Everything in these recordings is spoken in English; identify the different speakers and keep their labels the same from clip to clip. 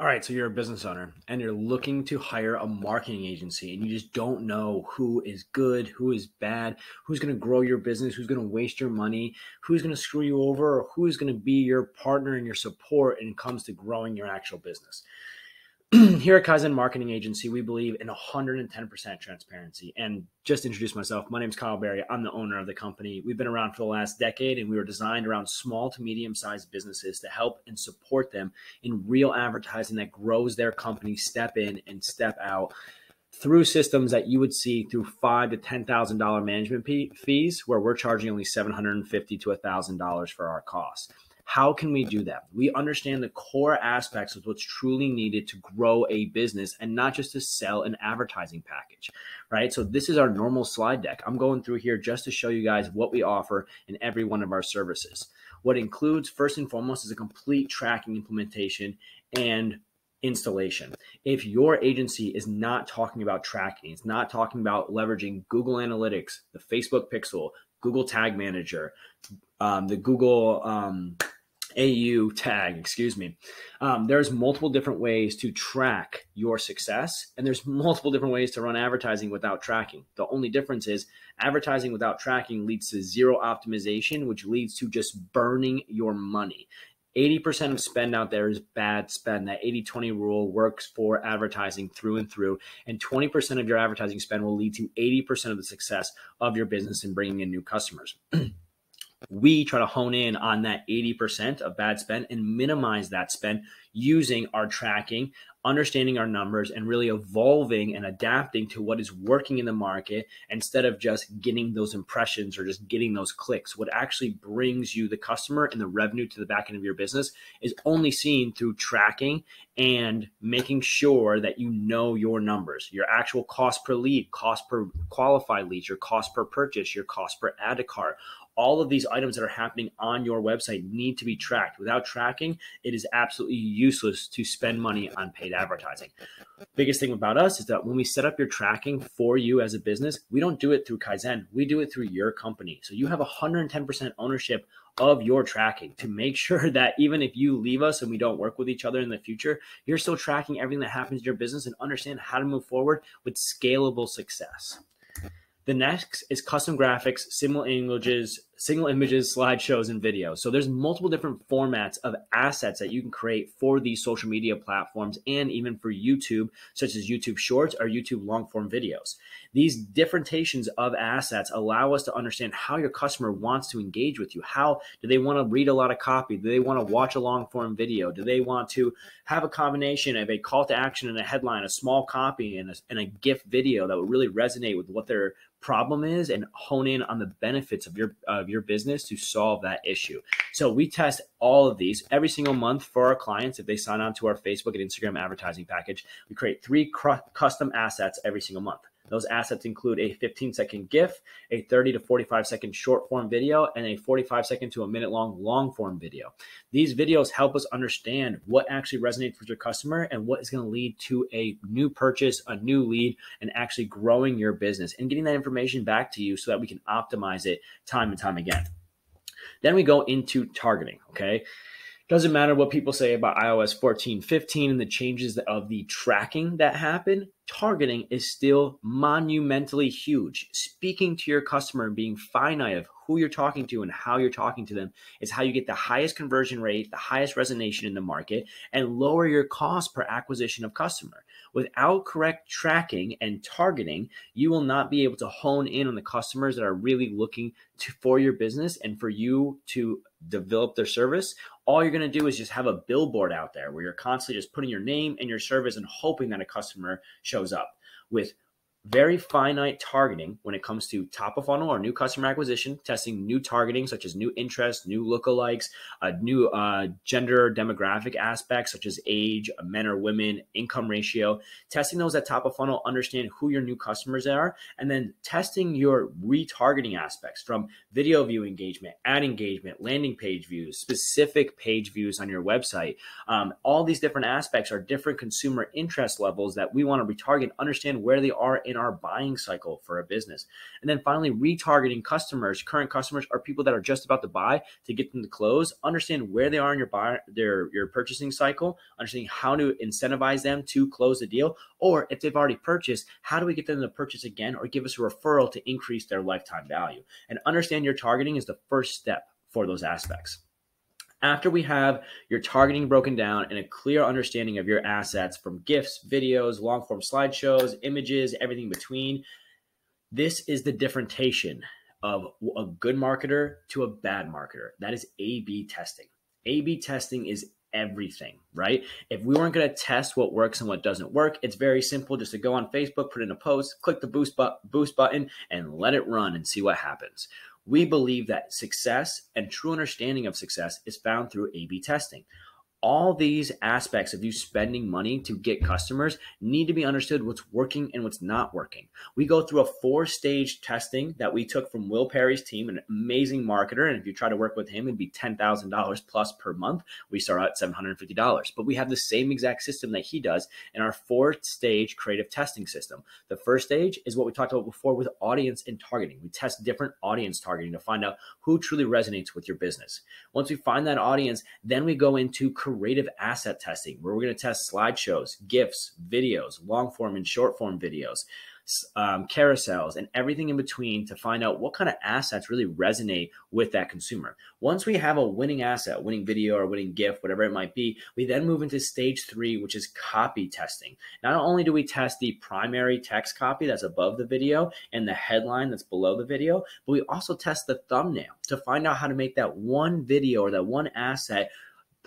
Speaker 1: All right, so you're a business owner and you're looking to hire a marketing agency and you just don't know who is good, who is bad, who's going to grow your business, who's going to waste your money, who's going to screw you over, or who is going to be your partner and your support when it comes to growing your actual business. Here at Kaizen Marketing Agency, we believe in 110% transparency. And just to introduce myself, my name is Kyle Berry. I'm the owner of the company. We've been around for the last decade, and we were designed around small to medium-sized businesses to help and support them in real advertising that grows their company step in and step out through systems that you would see through $5,000 to $10,000 management fees, where we're charging only $750 to $1,000 for our costs. How can we do that? We understand the core aspects of what's truly needed to grow a business and not just to sell an advertising package, right? So this is our normal slide deck. I'm going through here just to show you guys what we offer in every one of our services. What includes, first and foremost, is a complete tracking implementation and installation. If your agency is not talking about tracking, it's not talking about leveraging Google Analytics, the Facebook Pixel, Google Tag Manager, the Google AU tag, excuse me. There's multiple different ways to track your success, and there's multiple different ways to run advertising without tracking. The only difference is advertising without tracking leads to zero optimization, which leads to just burning your money. 80% of spend out there is bad spend. That 80-20 rule works for advertising through and through. And 20% of your advertising spend will lead to 80% of the success of your business in bringing in new customers. We try to hone in on that 80% of bad spend and minimize that spend using our tracking, understanding our numbers, and really evolving and adapting to what is working in the market instead of just getting those impressions or just getting those clicks. What actually brings you the customer and the revenue to the back end of your business is only seen through tracking and making sure that you know your numbers, your actual cost per lead, cost per qualified leads, your cost per purchase, your cost per add to cart. All of these items that are happening on your website need to be tracked. Without tracking, it is absolutely useless to spend money on paid advertising. Biggest thing about us is that when we set up your tracking for you as a business, we don't do it through Kaizen. We do it through your company. So you have 110% ownership of your tracking to make sure that even if you leave us and we don't work with each other in the future, you're still tracking everything that happens in your business and understand how to move forward with scalable success. The next is custom graphics, single images, slideshows, and videos. So there's multiple different formats of assets that you can create for these social media platforms and even for YouTube, such as YouTube Shorts or YouTube long form videos. These differentiations of assets allow us to understand how your customer wants to engage with you. How do they want to read a lot of copy? Do they want to watch a long form video? Do they want to have a combination of a call to action and a headline, a small copy, and a GIF video that would really resonate with what their problem is and hone in on the benefits of your business to solve that issue? So we test all of these every single month for our clients. If they sign on to our Facebook and Instagram advertising package, we create 3 custom assets every single month. Those assets include a 15-second GIF, a 30 to 45-second short-form video, and a 45-second to a minute-long long-form video. These videos help us understand what actually resonates with your customer and what is going to lead to a new purchase, a new lead, and actually growing your business and getting that information back to you so that we can optimize it time and time again. Then we go into targeting, okay? Doesn't matter what people say about iOS 14, 15 and the changes of the tracking that happen. Targeting is still monumentally huge. Speaking to your customer and being finite of who you're talking to and how you're talking to them is how you get the highest conversion rate, the highest resonation in the market, and lower your cost per acquisition of customer. Without correct tracking and targeting, you will not be able to hone in on the customers that are really looking for your business and for you to develop their service. All you're going to do is just have a billboard out there where you're constantly just putting your name and your service and hoping that a customer shows up. With very finite targeting when it comes to top of funnel or new customer acquisition, testing new targeting such as new interests, new lookalikes, new gender demographic aspects such as age, men or women, income ratio, testing those at top of funnel, understand who your new customers are, and then testing your retargeting aspects from video view engagement, ad engagement, landing page views, specific page views on your website. All these different aspects are different consumer interest levels that we want to retarget, understand where they are in in our buying cycle for a business. And then finally, retargeting customers. Current customers are people that are just about to buy, to get them to close. Understand where they are in your purchasing cycle, understanding how to incentivize them to close the deal, or if they've already purchased, how do we get them to purchase again or give us a referral to increase their lifetime value? And understand your targeting is the first step for those aspects. After we have your targeting broken down and a clear understanding of your assets from GIFs, videos, long form slideshows, images, everything between, this is the differentiation of a good marketer to a bad marketer. That is A/B testing. A/B testing is everything, right? If we weren't going to test what works and what doesn't work, it's very simple just to go on Facebook, put in a post, click the boost button, and let it run and see what happens. We believe that success and true understanding of success is found through A/B testing. All these aspects of you spending money to get customers need to be understood what's working and what's not working. We go through a 4-stage testing that we took from Will Perry's team, an amazing marketer. And if you try to work with him, it'd be $10,000 plus per month. We start out at $750. But we have the same exact system that he does in our 4-stage creative testing system. The first stage is what we talked about before with audience and targeting. We test different audience targeting to find out who truly resonates with your business. Once we find that audience, then we go into creative asset testing, where we're going to test slideshows, GIFs, videos, long form and short form videos, carousels, and everything in between to find out what kind of assets really resonate with that consumer. Once we have a winning asset, winning video or winning GIF, whatever it might be, we then move into stage 3, which is copy testing. Not only do we test the primary text copy that's above the video and the headline that's below the video, but we also test the thumbnail to find out how to make that one video or that one asset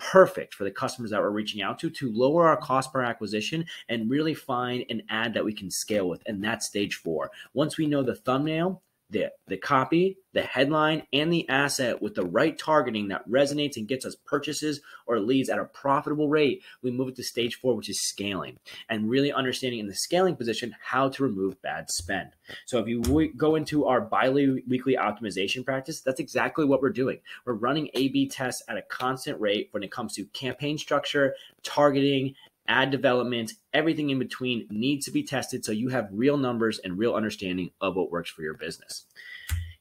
Speaker 1: perfect for the customers that we're reaching out to lower our cost per acquisition and really find an ad that we can scale with. And that's stage 4. Once we know the thumbnail, the copy, the headline, and the asset with the right targeting that resonates and gets us purchases or leads at a profitable rate, we move it to stage 4, which is scaling, and really understanding in the scaling position how to remove bad spend. So if you go into our bi-weekly optimization practice, that's exactly what we're doing. We're running A/B tests at a constant rate when it comes to campaign structure, targeting, ad development, everything in between needs to be tested so you have real numbers and real understanding of what works for your business.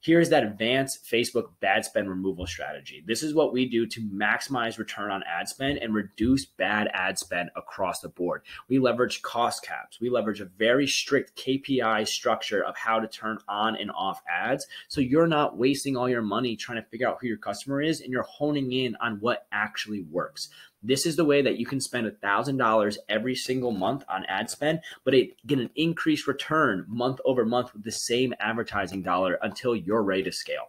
Speaker 1: Here's that advanced Facebook bad spend removal strategy. This is what we do to maximize return on ad spend and reduce bad ad spend across the board. We leverage cost caps. We leverage a very strict KPI structure of how to turn on and off ads. So you're not wasting all your money trying to figure out who your customer is, and you're honing in on what actually works. This is the way that you can spend $1,000 every single month on ad spend, but get an increased return month over month with the same advertising dollar until you're ready to scale.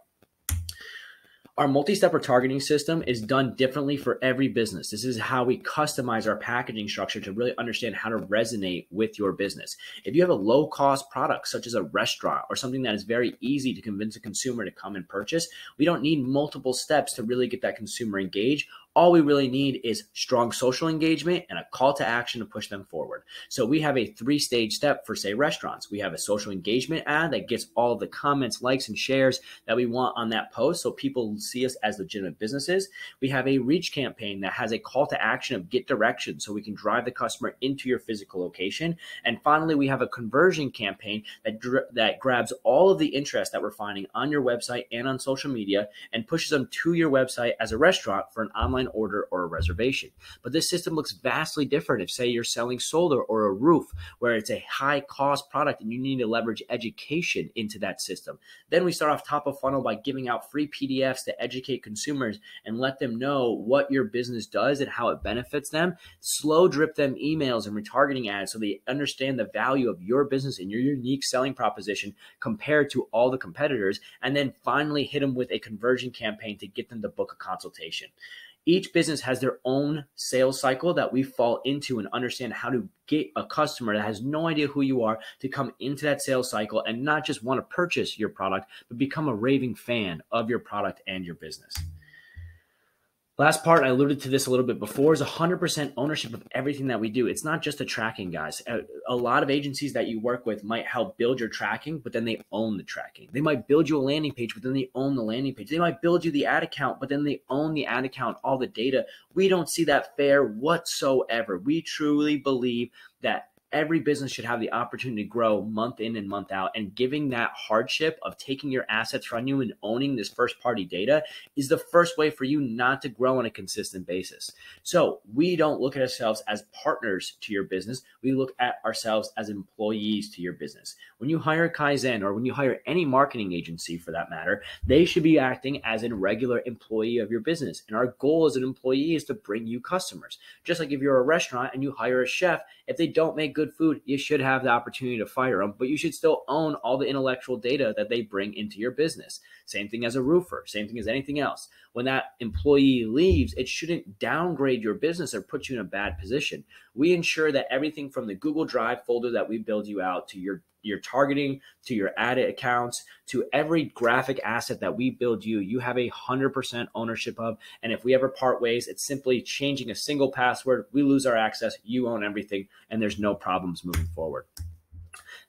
Speaker 1: Our multi-step retargeting system is done differently for every business. This is how we customize our packaging structure to really understand how to resonate with your business. If you have a low-cost product, such as a restaurant or something that is very easy to convince a consumer to come and purchase, we don't need multiple steps to really get that consumer engaged. All we really need is strong social engagement and a call to action to push them forward. So we have a 3-stage step for, say, restaurants. We have a social engagement ad that gets all of the comments, likes, and shares that we want on that post so people see us as legitimate businesses. We have a reach campaign that has a call to action of get directions so we can drive the customer into your physical location. And finally, we have a conversion campaign that grabs all of the interest that we're finding on your website and on social media and pushes them to your website as a restaurant for an online order or a reservation. But this system looks vastly different if, say, you're selling solar or a roof, where it's a high cost product and you need to leverage education into that system. Then we start off top of funnel by giving out free PDFs to educate consumers and let them know what your business does and how it benefits them. Slow drip them emails and retargeting ads so they understand the value of your business and your unique selling proposition compared to all the competitors. And then finally hit them with a conversion campaign to get them to book a consultation. Each business has their own sales cycle that we fall into and understand how to get a customer that has no idea who you are to come into that sales cycle and not just want to purchase your product, but become a raving fan of your product and your business. Last part, I alluded to this a little bit before, is 100% ownership of everything that we do. It's not just the tracking, guys. A lot of agencies that you work with might help build your tracking, but then they own the tracking. They might build you a landing page, but then they own the landing page. They might build you the ad account, but then they own the ad account, all the data. We don't see that fair whatsoever. We truly believe that Every business should have the opportunity to grow month in and month out. And giving that hardship of taking your assets from you and owning this first party data is the first way for you not to grow on a consistent basis. So we don't look at ourselves as partners to your business. We look at ourselves as employees to your business. When you hire Kaizen, or when you hire any marketing agency for that matter, they should be acting as a regular employee of your business. And our goal as an employee is to bring you customers. Just like if you're a restaurant and you hire a chef, if they don't make good food, you should have the opportunity to fire them, but you should still own all the intellectual data that they bring into your business. Same thing as a roofer, same thing as anything else. When that employee leaves, it shouldn't downgrade your business or put you in a bad position. We ensure that everything from the Google Drive folder that we build you out to your targeting, to your ad accounts, to every graphic asset that we build you, you have 100% ownership of. And if we ever part ways, it's simply changing a single password. We lose our access, you own everything, and there's no problems moving forward.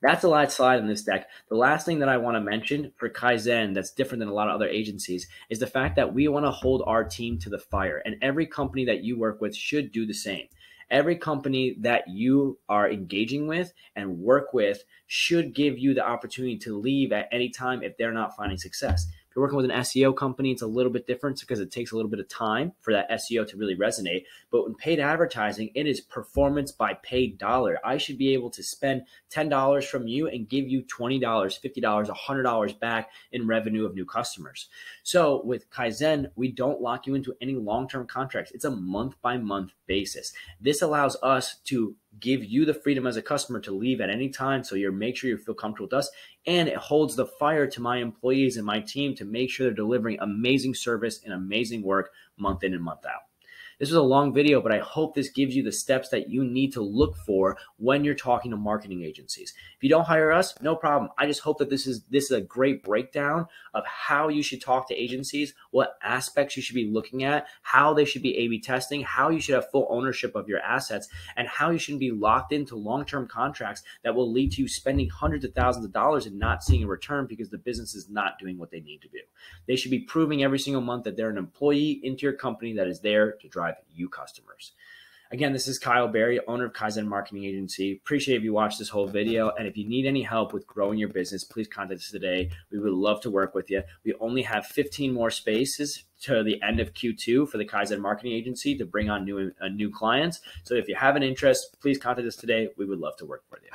Speaker 1: That's the last slide in this deck. The last thing that I want to mention for Kaizen that's different than a lot of other agencies is the fact that we want to hold our team to the fire, and every company that you work with should do the same. Every company that you are engaging with and work with should give you the opportunity to leave at any time if they're not finding success. If you're working with an SEO company, it's a little bit different because it takes a little bit of time for that SEO to really resonate. But in paid advertising, it is performance by paid dollar. I should be able to spend $10 from you and give you $20, $50, $100 back in revenue of new customers. So with Kaizen, we don't lock you into any long-term contracts. It's a month-by-month basis. This allows us to give you the freedom as a customer to leave at any time, so you make sure you feel comfortable with us, and it holds the fire to my employees and my team to make sure they're delivering amazing service and amazing work month in and month out. This was a long video, but I hope this gives you the steps that you need to look for when you're talking to marketing agencies. If you don't hire us, no problem. I just hope that this is a great breakdown of how you should talk to agencies, what aspects you should be looking at, how they should be A/B testing, how you should have full ownership of your assets, and how you shouldn't be locked into long-term contracts that will lead to you spending hundreds of thousands of dollars and not seeing a return because the business is not doing what they need to do. They should be proving every single month that they're an employee into your company that is there to drive you customers. Again, this is Kyle Berry, owner of Kaizen Marketing Agency. Appreciate if you watched this whole video. And if you need any help with growing your business, please contact us today. We would love to work with you. We only have 15 more spaces to the end of Q2 for the Kaizen Marketing Agency to bring on new clients. So if you have an interest, please contact us today. We would love to work with you.